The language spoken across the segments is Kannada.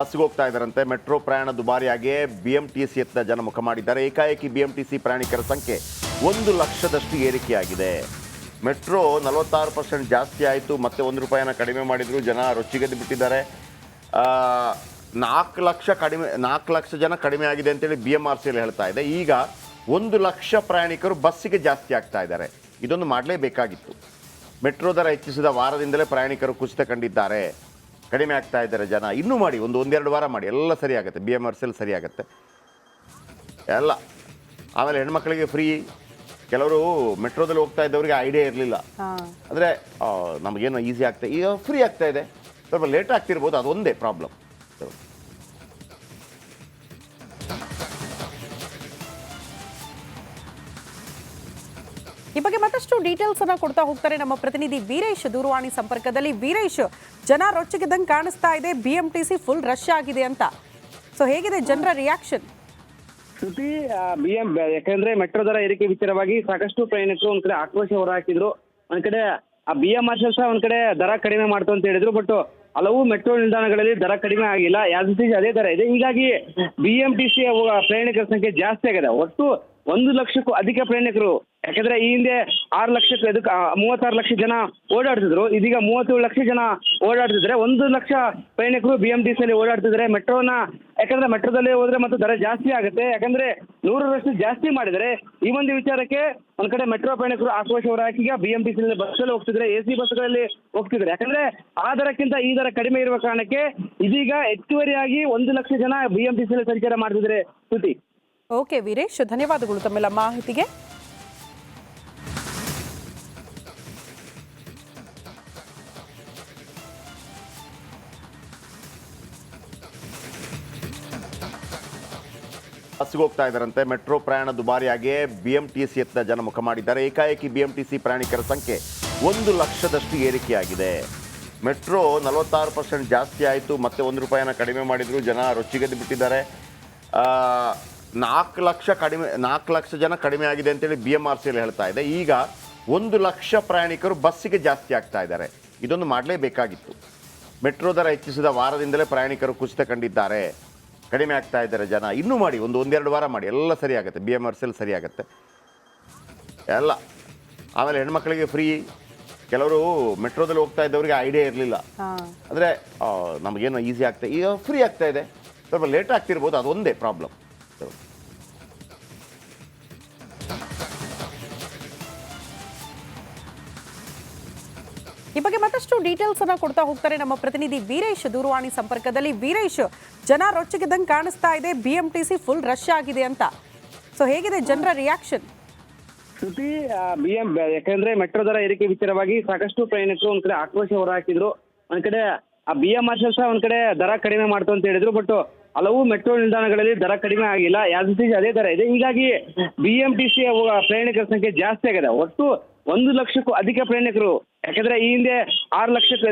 ಬಸ್ಗೆ ಹೋಗ್ತಾ ಇದ್ದಾರಂತೆ. ಮೆಟ್ರೋ ಪ್ರಯಾಣ ದುಬಾರಿಯಾಗಿ ಬಿಎಂಟಿಸಿ ಯತ್ತ ಜನ ಮುಖ ಮಾಡಿದ್ದಾರೆ. ಏಕಾಏಕಿ ಬಿಎಂಟಿಸಿ ಪ್ರಯಾಣಿಕರ ಸಂಖ್ಯೆ 1,00,000ದಷ್ಟು ಏರಿಕೆಯಾಗಿದೆ. ಮೆಟ್ರೋ 46% ಜಾಸ್ತಿ ಆಯಿತು, ಮತ್ತೆ ₹1 ಕಡಿಮೆ ಮಾಡಿದ್ರು. ಜನ ರೊಚ್ಚಿಗೆದ್ದು ಬಿಟ್ಟಿದ್ದಾರೆ. 4 ಲಕ್ಷ ಜನ ಕಡಿಮೆ ಆಗಿದೆ ಅಂತೇಳಿ BMRCL ಹೇಳ್ತಾ ಇದೆ. ಈಗ 1,00,000 ಪ್ರಯಾಣಿಕರು ಬಸ್ಸಿಗೆ ಜಾಸ್ತಿ ಆಗ್ತಾ ಇದ್ದಾರೆ. ಇದೊಂದು ಮಾಡಲೇಬೇಕಾಗಿತ್ತು. ಮೆಟ್ರೋ ದರ ಹೆಚ್ಚಿಸಿದ ವಾರದಿಂದಲೇ ಪ್ರಯಾಣಿಕರು ಕುಸಿತ ಕಂಡಿದ್ದಾರೆ. ಕಡಿಮೆ ಆಗ್ತಾ ಇದ್ದಾರೆ ಜನ. ಇನ್ನೂ ಮಾಡಿ, ಒಂದೆರಡು ವಾರ ಮಾಡಿ, ಎಲ್ಲ ಸರಿ ಆಗುತ್ತೆ. BMRCL ಸರಿ ಆಗುತ್ತೆ ಎಲ್ಲ. ಆಮೇಲೆ ಹೆಣ್ಮಕ್ಳಿಗೆ ಫ್ರೀ. ಕೆಲವರು ಮೆಟ್ರೋದಲ್ಲಿ ಹೋಗ್ತಾ ಇದ್ದವರಿಗೆ ಐಡಿಯಾ ಇರಲಿಲ್ಲ. ಅಂದರೆ ನಮಗೇನೋ ಈಸಿ ಆಗ್ತಾ, ಈಗ ಫ್ರೀ ಆಗ್ತಾ ಇದೆ. ಸ್ವಲ್ಪ ಲೇಟ್ ಆಗ್ತಿರ್ಬೋದು, ಅದೊಂದೇ ಪ್ರಾಬ್ಲಮ್. ಈ ಬಗ್ಗೆ ಮತ್ತಷ್ಟು ಡೀಟೇಲ್ಸ್ ಅನ್ನ ಕೊಡ್ತಾ ಹೋಗ್ತಾರೆ ನಮ್ಮ ಪ್ರತಿನಿಧಿ ವೀರೇಶ್ ದೂರವಾಣಿ ಸಂಪರ್ಕದಲ್ಲಿ. ವೀರೇಶ್, ಜನ ರೊಚ್ಚಿಗೆದ್ದಂಗೆ ಕಾಣಿಸ್ತಾ ಇದೆ, BMTC ಫುಲ್ ರಶ್ ಆಗಿದೆ ಅಂತ. ಸೊ ಹೇಗಿದೆ ಜನರ ರಿಯಾಕ್ಷನ್? ಶ್ರುತಿ, ಯಾಕಂದ್ರೆ ಮೆಟ್ರೋ ದರ ಏರಿಕೆ ವಿಚಾರವಾಗಿ ಸಾಕಷ್ಟು ಪ್ರಯಾಣಿಕರು ಒಂದ್ ಕಡೆ ಆಕ್ರೋಶ ಹೊರಹಾಕಿದ್ರು. ಒಂದ್ ಕಡೆ BMRCL ಸಹ ಒಂದ್ ಕಡೆ ದರ ಕಡಿಮೆ ಮಾಡ್ತು ಅಂತ ಹೇಳಿದ್ರು. ಬಟ್ ಹಲವು ಮೆಟ್ರೋ ನಿಲ್ದಾಣಗಳಲ್ಲಿ ದರ ಕಡಿಮೆ ಆಗಿಲ್ಲ, ಅದೇ ದರ ಇದೆ. ಹೀಗಾಗಿ BMTC ಪ್ರಯಾಣಿಕರ ಸಂಖ್ಯೆ ಜಾಸ್ತಿ ಆಗಿದೆ. ಒಟ್ಟು 1,00,000ಕ್ಕೂ ಅಧಿಕ ಪ್ರಯಾಣಿಕರು. ಯಾಕಂದ್ರೆ ಈ ಹಿಂದೆ 6 ಲಕ್ಷಕ್ಕೆ 36 ಲಕ್ಷ ಜನ ಓಡಾಡ್ತಿದ್ರು. ಇದೀಗ 37 ಲಕ್ಷ ಜನ ಓಡಾಡ್ತಿದ್ರೆ 1,00,000 ಪ್ರಯಾಣಿಕರು BMTC ಅಲ್ಲಿ ಓಡಾಡ್ತಿದ್ರೆ. ಮೆಟ್ರೋನ ಯಾಕಂದ್ರೆ ಮೆಟ್ರೋದಲ್ಲಿ ಹೋದ್ರೆ ಮತ್ತು ದರ ಜಾಸ್ತಿ ಆಗುತ್ತೆ. ಯಾಕಂದ್ರೆ 100ರಷ್ಟು ಜಾಸ್ತಿ ಮಾಡಿದರೆ ಈ ಒಂದು ವಿಚಾರಕ್ಕೆ ಒಂದ್ ಕಡೆ ಮೆಟ್ರೋ ಪ್ರಯಾಣಿಕರು ಆಕ್ರೋಶ ಹೊರಹಾಕಿ ಈಗ BMTC ಬಸ್ಸಲ್ಲಿ ಹೋಗ್ತಿದ್ರೆ, AC ಬಸ್ಗಳಲ್ಲಿ ಹೋಗ್ತಿದ್ರೆ. ಯಾಕಂದ್ರೆ ಆ ದರಕ್ಕಿಂತ ಈ ದರ ಕಡಿಮೆ ಇರುವ ಕಾರಣಕ್ಕೆ ಇದೀಗ ಹೆಚ್ಚುವರಿಯಾಗಿ 1,00,000 ಜನ BMTC ಅಲ್ಲಿ ಸಂಚಾರ ಮಾಡ್ತಿದ್ರೆ. ಶ್ರುತಿ. ಓಕೆ ವೀರೇಶ್, ಧನ್ಯವಾದಗಳು ತಮ್ಮೆಲ್ಲ ಮಾಹಿತಿಗೆ. ಬಸ್ಗೆ ಹೋಗ್ತಾ ಇದ್ದಾರಂತೆ. ಮೆಟ್ರೋ ಪ್ರಯಾಣ ದುಬಾರಿಯಾಗಿ BMTC ಯತ್ತ ಜನ ಮುಖ ಮಾಡಿದ್ದಾರೆ. ಏಕಾಏಕಿ BMTC ಪ್ರಯಾಣಿಕರ ಸಂಖ್ಯೆ 1,00,000ದಷ್ಟು ಏರಿಕೆಯಾಗಿದೆ. ಮೆಟ್ರೋ 46% ಜಾಸ್ತಿ ಆಯಿತು, ಮತ್ತೆ ₹1 ಕಡಿಮೆ ಮಾಡಿದ್ರು. ಜನ ರೊಚ್ಚಿಗೆದ್ದು ಬಿಟ್ಟಿದ್ದಾರೆ. 4 ಲಕ್ಷ ಜನ ಕಡಿಮೆ ಆಗಿದೆ ಅಂತೇಳಿ BMRCL ಹೇಳ್ತಾ ಇದೆ. ಈಗ 1,00,000 ಪ್ರಯಾಣಿಕರು ಬಸ್ಸಿಗೆ ಜಾಸ್ತಿ ಆಗ್ತಾ ಇದ್ದಾರೆ. ಇದೊಂದು ಮಾಡಲೇಬೇಕಾಗಿತ್ತು. ಮೆಟ್ರೋ ದರ ಹೆಚ್ಚಿಸಿದ ವಾರದಿಂದಲೇ ಪ್ರಯಾಣಿಕರು ಕುಸಿತ ಕಂಡಿದ್ದಾರೆ. ಕಡಿಮೆ ಆಗ್ತಾ ಇದ್ದಾರೆ ಜನ. ಇನ್ನೂ ಮಾಡಿ, ಒಂದೆರಡು ವಾರ ಮಾಡಿ, ಎಲ್ಲ ಸರಿ ಆಗುತ್ತೆ. BMRCL ಸರಿ ಆಗುತ್ತೆ ಎಲ್ಲ. ಆಮೇಲೆ ಹೆಣ್ಮಕ್ಳಿಗೆ ಫ್ರೀ. ಕೆಲವರು ಮೆಟ್ರೋದಲ್ಲಿ ಹೋಗ್ತಾ ಇದ್ದವರಿಗೆ ಐಡಿಯಾ ಇರಲಿಲ್ಲ. ಅಂದರೆ ನಮಗೇನೋ ಈಸಿ ಆಗ್ತಾ, ಈಗ ಫ್ರೀ ಆಗ್ತಾ ಇದೆ. ಸ್ವಲ್ಪ ಲೇಟ್ ಆಗ್ತಿರ್ಬೋದು, ಅದೊಂದೇ ಪ್ರಾಬ್ಲಮ್. ಈ ಬಗ್ಗೆ ಮತ್ತಷ್ಟು ಡೀಟೇಲ್ಸ್ ಅನ್ನ ಕೊಡ್ತಾ ಹೋಗ್ತಾರೆ ನಮ್ಮ ಪ್ರತಿನಿಧಿ ವೀರೇಶ್ ದೂರವಾಣಿ ಸಂಪರ್ಕದಲ್ಲಿ. ವೀರೇಶ್, ಜನ ರೊಚ್ಚಿಗೆದ್ದಂಗೆ ಕಾಣಿಸ್ತಾ ಇದೆ, BMTC ಫುಲ್ ರಶ್ ಆಗಿದೆ ಅಂತ. ಸೊ ಹೇಗಿದೆ ಜನರ ರಿಯಾಕ್ಷನ್? ಶ್ರುತಿ, ಯಾಕಂದ್ರೆ ಮೆಟ್ರೋ ದರ ಏರಿಕೆ ವಿಚಾರವಾಗಿ ಸಾಕಷ್ಟು ಪ್ರಯಾಣಿಕರು ಒಂದ್ ಕಡೆ ಆಕ್ರೋಶ ಹೊರಹಾಕಿದ್ರು. ಒಂದ್ ಕಡೆ BMRCL ಸಹ ಒಂದ್ ಕಡೆ ದರ ಕಡಿಮೆ ಮಾಡ್ತು ಅಂತ ಹೇಳಿದ್ರು. ಬಟ್ ಹಲವು ಮೆಟ್ರೋ ನಿಲ್ದಾಣಗಳಲ್ಲಿ ದರ ಕಡಿಮೆ ಆಗಿಲ್ಲ, ಅದೇ ದರ ಇದೆ. ಹೀಗಾಗಿ BMTC ಪ್ರಯಾಣಿಕರ ಸಂಖ್ಯೆ ಜಾಸ್ತಿ ಆಗಿದೆ. ಒಟ್ಟು 1,00,000ಕ್ಕೂ ಅಧಿಕ ಪ್ರಯಾಣಿಕರು. ಯಾಕಂದ್ರೆ ಈ ಹಿಂದೆ 6 ಲಕ್ಷಕ್ಕೆ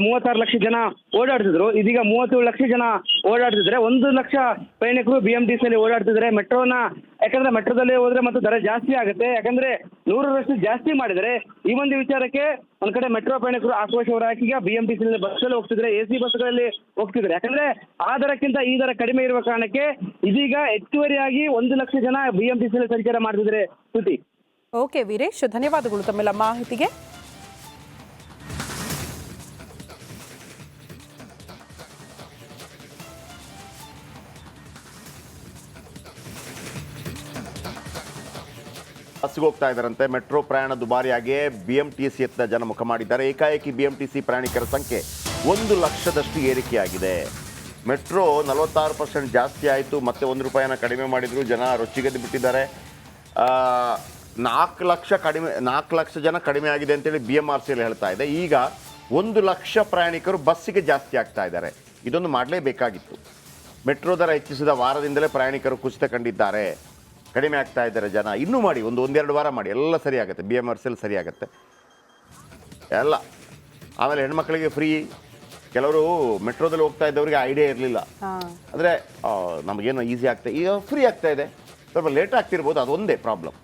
36 ಲಕ್ಷ ಜನ ಓಡಾಡ್ತಿದ್ರು. ಇದೀಗ 37 ಲಕ್ಷ ಜನ ಓಡಾಡ್ತಿದ್ರೆ 1,00,000 ಪ್ರಯಾಣಿಕರು BMTC ಅಲ್ಲಿ ಓಡಾಡ್ತಿದ್ರೆ. ಮೆಟ್ರೋನ ಯಾಕಂದ್ರೆ ಮೆಟ್ರೋದಲ್ಲಿ ಹೋದ್ರೆ ಮತ್ತು ದರ ಜಾಸ್ತಿ ಆಗುತ್ತೆ. ಯಾಕಂದ್ರೆ 100ರಷ್ಟು ಜಾಸ್ತಿ ಮಾಡಿದರೆ ಈ ಒಂದು ವಿಚಾರಕ್ಕೆ ಒಂದ್ ಕಡೆ ಮೆಟ್ರೋ ಪ್ರಯಾಣಿಕರು ಆಕ್ರೋಶ ಹೊರಹಾಕಿ ಈಗ BMTC ಬಸ್ಸಲ್ಲಿ ಹೋಗ್ತಿದ್ರೆ, AC ಬಸ್ಗಳಲ್ಲಿ ಹೋಗ್ತಿದ್ರೆ. ಯಾಕಂದ್ರೆ ಆ ದರಕ್ಕಿಂತ ಈ ದರ ಕಡಿಮೆ ಇರುವ ಕಾರಣಕ್ಕೆ ಇದೀಗ ಹೆಚ್ಚುವರಿಯಾಗಿ 1,00,000 ಜನ BMTC ಅಲ್ಲಿ ಸಂಚಾರ ಮಾಡ್ತಿದ್ರೆ. ಶ್ರುತಿ. ಓಕೆ ವೀರೇಶ್, ಧನ್ಯವಾದಗಳು ತಮ್ಮೆಲ್ಲ ಮಾಹಿತಿಗೆ. ಬಸ್ಗೆ ಹೋಗ್ತಾ ಇದ್ದಾರಂತೆ. ಮೆಟ್ರೋ ಪ್ರಯಾಣ ದುಬಾರಿಯಾಗಿ BMTC ಯತ್ತ ಜನ ಮುಖ ಮಾಡಿದ್ದಾರೆ. ಏಕಾಏಕಿ BMTC ಪ್ರಯಾಣಿಕರ ಸಂಖ್ಯೆ 1,00,000ದಷ್ಟು ಏರಿಕೆಯಾಗಿದೆ. ಮೆಟ್ರೋ 46% ಜಾಸ್ತಿ ಆಯಿತು, ಮತ್ತೆ ₹1 ಕಡಿಮೆ ಮಾಡಿದ್ರು. ಜನ ರೊಚ್ಚಿಗೆದ್ದು ಬಿಟ್ಟಿದ್ದಾರೆ. 4 ಲಕ್ಷ ಜನ ಕಡಿಮೆ ಆಗಿದೆ ಅಂತೇಳಿ BMRCL ಹೇಳ್ತಾ ಇದೆ. ಈಗ 1,00,000 ಪ್ರಯಾಣಿಕರು ಬಸ್ಸಿಗೆ ಜಾಸ್ತಿ ಆಗ್ತಾ ಇದ್ದಾರೆ. ಇದೊಂದು ಮಾಡಲೇಬೇಕಾಗಿತ್ತು. ಮೆಟ್ರೋ ದರ ಹೆಚ್ಚಿಸಿದ ವಾರದಿಂದಲೇ ಪ್ರಯಾಣಿಕರು ಕುಸಿತ ಕಂಡಿದ್ದಾರೆ. ಕಡಿಮೆ ಆಗ್ತಾ ಇದ್ದಾರೆ ಜನ. ಇನ್ನೂ ಮಾಡಿ, ಒಂದೆರಡು ವಾರ ಮಾಡಿ, ಎಲ್ಲ ಸರಿ ಆಗುತ್ತೆ. BMRCL ಸರಿ ಆಗುತ್ತೆ ಎಲ್ಲ. ಆಮೇಲೆ ಹೆಣ್ಮಕ್ಳಿಗೆ ಫ್ರೀ. ಕೆಲವರು ಮೆಟ್ರೋದಲ್ಲಿ ಹೋಗ್ತಾ ಇದ್ದವರಿಗೆ ಐಡಿಯಾ ಇರಲಿಲ್ಲ. ಅಂದರೆ ನಮಗೇನೋ ಈಸಿ ಆಗ್ತಾ, ಈಗ ಫ್ರೀ ಆಗ್ತಾ ಇದೆ. ಸ್ವಲ್ಪ ಲೇಟ್ ಆಗ್ತಿರ್ಬೋದು, ಅದೊಂದೇ ಪ್ರಾಬ್ಲಮ್.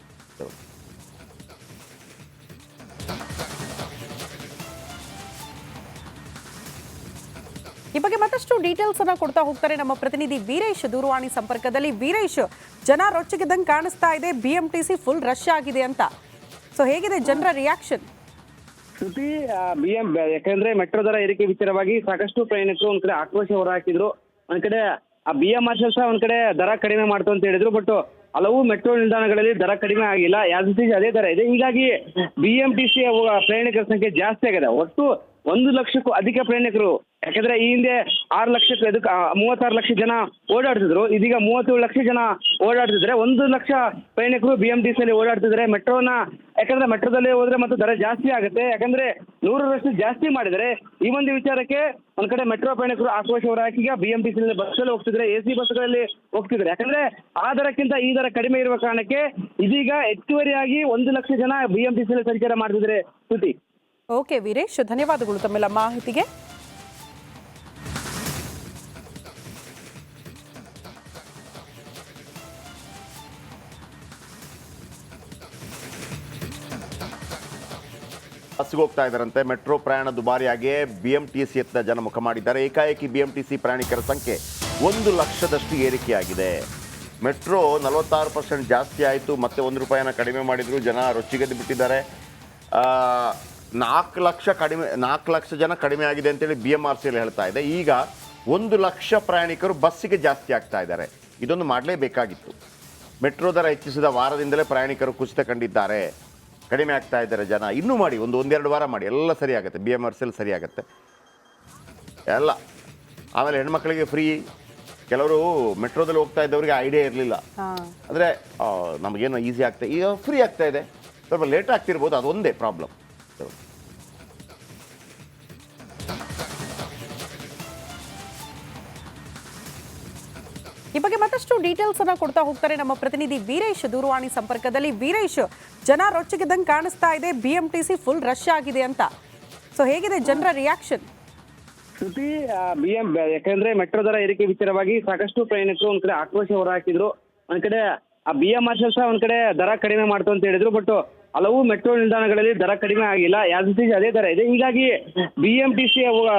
ಈ ಈ ಬಗ್ಗೆ ಮತ್ತಷ್ಟು ಡೀಟೇಲ್ಸ್ ಅನ್ನ ಕೊಡ್ತಾ ಹೋಗ್ತಾರೆ ನಮ್ಮ ಪ್ರತಿನಿಧಿ ವೀರೇಶ್ ದೂರವಾಣಿ ಸಂಪರ್ಕದಲ್ಲಿ. ವೀರೇಶ್, ಜನ ರೊಚ್ಚಿಗೆದ್ದಂಗೆ ಕಾಣಿಸ್ತಾ ಇದೆ, BMTC ಫುಲ್ ರಶ್ ಆಗಿದೆ ಅಂತ. ಸೊ ಹೇಗಿದೆ ಜನರ ರಿಯಾಕ್ಷನ್? ಶ್ರುತಿ, ಯಾಕಂದ್ರೆ ಮೆಟ್ರೋ ದರ ಏರಿಕೆ ವಿಚಾರವಾಗಿ ಸಾಕಷ್ಟು ಪ್ರಯಾಣಿಕರು ಒಂದ್ ಕಡೆ ಆಕ್ರೋಶ ಹೊರಹಾಕಿದ್ರು. ಒಂದ್ ಕಡೆ ಆ BMRCL ಸಹ ಒಂದ್ ಕಡೆ ದರ ಕಡಿಮೆ ಮಾಡ್ತು ಅಂತ ಹೇಳಿದ್ರು. ಬಟ್ ಹಲವು ಮೆಟ್ರೋ ನಿಲ್ದಾಣಗಳಲ್ಲಿ ದರ ಕಡಿಮೆ ಆಗಿಲ್ಲ, ಅದೇ ದರ ಇದೆ. ಹೀಗಾಗಿ BMTC ಪ್ರಯಾಣಿಕರ ಸಂಖ್ಯೆ ಜಾಸ್ತಿ ಆಗಿದೆ. ಒಟ್ಟು 1 ಲಕ್ಷಕ್ಕೂ ಅಧಿಕ ಪ್ರಯಾಣಿಕರು. ಯಾಕಂದ್ರೆ ಈ ಹಿಂದೆ 6 ಲಕ್ಷಕ್ಕೆ 36 ಲಕ್ಷ ಜನ ಓಡಾಡ್ತಿದ್ರು, ಇದೀಗ 37 ಲಕ್ಷ ಜನ ಓಡಾಡ್ತಿದ್ರೆ. 1 ಲಕ್ಷ ಪ್ರಯಾಣಿಕರು BMTC ಅಲ್ಲಿ ಓಡಾಡ್ತಿದ್ರೆ. ಮೆಟ್ರೋನ ಯಾಕಂದ್ರೆ ಮೆಟ್ರೋದಲ್ಲಿ ಹೋದ್ರೆ ಮತ್ತು ದರ ಜಾಸ್ತಿ ಆಗುತ್ತೆ, ಯಾಕಂದ್ರೆ 100ರಷ್ಟು ಜಾಸ್ತಿ ಮಾಡಿದರೆ. ಈ ಒಂದು ವಿಚಾರಕ್ಕೆ ಒಂದ್ ಕಡೆ ಮೆಟ್ರೋ ಪ್ರಯಾಣಿಕರು ಆಕ್ರೋಶ ಹೊರಹಾಕಿ BMTC ಬಸ್ಸಲ್ಲಿ ಹೋಗ್ತಿದ್ರೆ, AC ಬಸ್ಗಳಲ್ಲಿ ಹೋಗ್ತಿದ್ರೆ. ಯಾಕಂದ್ರೆ ಆ ದರಕ್ಕಿಂತ ಈ ದರ ಕಡಿಮೆ ಇರುವ ಕಾರಣಕ್ಕೆ ಇದೀಗ ಹೆಚ್ಚುವರಿಯಾಗಿ 1 ಲಕ್ಷ ಜನ BMTC ಅಲ್ಲಿ ಸಂಚಾರ ಮಾಡ್ತಿದ್ರೆ. ಶ್ರುತಿ. ಓಕೆ ವೀರೇಶ್, ಧನ್ಯವಾದಗಳು ತಮ್ಮೆಲ್ಲ ಮಾಹಿತಿಗೆ. ಬಸ್ಸಿಗೆ ಹೋಗ್ತಾ ಇದ್ದಾರಂತೆ. ಮೆಟ್ರೋ ಪ್ರಯಾಣ ದುಬಾರಿಯಾಗಿ BMTC ಯತ್ತ ಜನ ಮುಖ ಮಾಡಿದ್ದಾರೆ. ಏಕಾಏಕಿ BMTC ಪ್ರಯಾಣಿಕರ ಸಂಖ್ಯೆ 1 ಲಕ್ಷದಷ್ಟು ಏರಿಕೆಯಾಗಿದೆ. ಮೆಟ್ರೋ 46% ಜಾಸ್ತಿ ಆಯಿತು, ಮತ್ತೆ ₹1 ಕಡಿಮೆ ಮಾಡಿದ್ರು. ಜನ ರೊಚ್ಚಿಗೆದ್ದು ಬಿಟ್ಟಿದ್ದಾರೆ. 4 ಲಕ್ಷ ಜನ ಕಡಿಮೆ ಆಗಿದೆ ಅಂತೇಳಿ BMRCL ಹೇಳ್ತಾ ಇದೆ. ಈಗ 1 ಲಕ್ಷ ಪ್ರಯಾಣಿಕರು ಬಸ್ಸಿಗೆ ಜಾಸ್ತಿ ಆಗ್ತಾ ಇದ್ದಾರೆ. ಇದೊಂದು ಮಾಡಲೇಬೇಕಾಗಿತ್ತು. ಮೆಟ್ರೋ ದರ ಹೆಚ್ಚಿಸಿದ ವಾರದಿಂದಲೇ ಪ್ರಯಾಣಿಕರು ಕುಸಿತ ಕಂಡಿದ್ದಾರೆ, ಕಡಿಮೆ ಆಗ್ತಾ ಇದ್ದಾರೆ ಜನ. ಇನ್ನೂ ಮಾಡಿ, ಒಂದೆರಡು ವಾರ ಮಾಡಿ, ಎಲ್ಲ ಸರಿ ಆಗುತ್ತೆ. BMRCL ಸರಿ ಆಗುತ್ತೆ ಎಲ್ಲ. ಆಮೇಲೆ ಹೆಣ್ಮಕ್ಳಿಗೆ ಫ್ರೀ. ಕೆಲವರು ಮೆಟ್ರೋದಲ್ಲಿ ಹೋಗ್ತಾ ಇದ್ದವರಿಗೆ ಐಡಿಯಾ ಇರಲಿಲ್ಲ, ಅಂದರೆ ನಮಗೇನೋ ಈಸಿ ಆಗ್ತಾ, ಈಗ ಫ್ರೀ ಆಗ್ತಾ ಇದೆ. ಸ್ವಲ್ಪ ಲೇಟ್ ಆಗ್ತಿರ್ಬೋದು, ಅದೊಂದೇ ಪ್ರಾಬ್ಲಮ್. ಈ ಬಗ್ಗೆ ಮತ್ತಷ್ಟು ಡೀಟೇಲ್ಸ್ ಅನ್ನ ಕೊಡ್ತಾ ಹೋಗ್ತಾರೆ ನಮ್ಮ ಪ್ರತಿನಿಧಿ ವೀರೇಶ್ ದೂರವಾಣಿ ಸಂಪರ್ಕದಲ್ಲಿ. ವೀರೇಶ್, ಜನ ರೊಚ್ಚಿಗೆದ್ದಂಗೆ ಕಾಣಿಸ್ತಾ ಇದೆ, BMTC ಫುಲ್ ರಶ್ ಆಗಿದೆ ಅಂತ. ಸೊ ಹೇಗಿದೆ ಜನರ ರಿಯಾಕ್ಷನ್? ಶ್ರುತಿ, ಯಾಕಂದ್ರೆ ಮೆಟ್ರೋ ದರ ಏರಿಕೆ ವಿಚಾರವಾಗಿ ಸಾಕಷ್ಟು ಪ್ರಯಾಣಿಕರು ಒಂದ್ ಕಡೆ ಆಕ್ರೋಶ ಹೊರಹಾಕಿದ್ರು. ಒಂದ್ ಕಡೆ ಆ BMRCL ಸಹ ಒಂದ್ ಕಡೆ ದರ ಕಡಿಮೆ ಮಾಡ್ತು ಅಂತ ಹೇಳಿದ್ರು. ಬಟ್ ಹಲವು ಮೆಟ್ರೋ ನಿಲ್ದಾಣಗಳಲ್ಲಿ ದರ ಕಡಿಮೆ ಆಗಿಲ್ಲ, ಅದೇ ದರ ಇದೆ. ಹೀಗಾಗಿ BMTC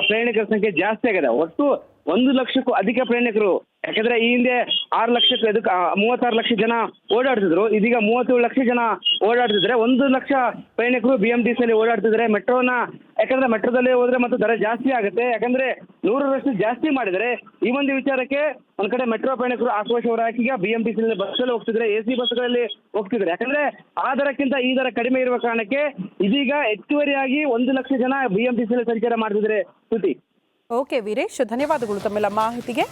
ಪ್ರಯಾಣಿಕರ ಸಂಖ್ಯೆ ಜಾಸ್ತಿ ಆಗಿದೆ. ಒಟ್ಟು 1 ಲಕ್ಷಕ್ಕೂ ಅಧಿಕ ಪ್ರಯಾಣಿಕರು. ಯಾಕಂದ್ರೆ ಈ ಹಿಂದೆ 6 ಲಕ್ಷಕ್ಕೆ 36 ಲಕ್ಷ ಜನ ಓಡಾಡ್ತಿದ್ರು, ಇದೀಗ 37 ಲಕ್ಷ ಜನ ಓಡಾಡ್ತಿದ್ರೆ. 1 ಲಕ್ಷ ಪ್ರಯಾಣಿಕರು BMTC ಅಲ್ಲಿ ಓಡಾಡ್ತಿದ್ರೆ. ಮೆಟ್ರೋನ ಯಾಕಂದ್ರೆ ಮೆಟ್ರೋದಲ್ಲಿ ಹೋದ್ರೆ ಮತ್ತು ದರ ಜಾಸ್ತಿ ಆಗುತ್ತೆ, ಯಾಕಂದ್ರೆ 100ರಷ್ಟು ಜಾಸ್ತಿ ಮಾಡಿದರೆ. ಈ ಒಂದು ವಿಚಾರಕ್ಕೆ ಒಂದ್ ಕಡೆ ಮೆಟ್ರೋ ಪ್ರಯಾಣಿಕರು ಆಕ್ರೋಶ ಹೊರಹಾಕಿ BMTC ಬಸ್ಸಲ್ಲಿ ಹೋಗ್ತಿದ್ರೆ, AC ಬಸ್ಗಳಲ್ಲಿ ಹೋಗ್ತಿದ್ರೆ. ಯಾಕಂದ್ರೆ ಆ ದರಕ್ಕಿಂತ ಈ ದರ ಕಡಿಮೆ ಇರುವ ಕಾರಣಕ್ಕೆ ಇದೀಗ ಹೆಚ್ಚುವರಿಯಾಗಿ 1 ಲಕ್ಷ ಜನ BMTC ಸಂಚಾರ ಮಾಡ್ತಿದ್ರೆ. ಶ್ರುತಿ. ಓಕೆ ವೀರೇಶ್, ಧನ್ಯವಾದಗಳು ತಮ್ಮೆಲ್ಲ ಮಾಹಿತಿಗೆ.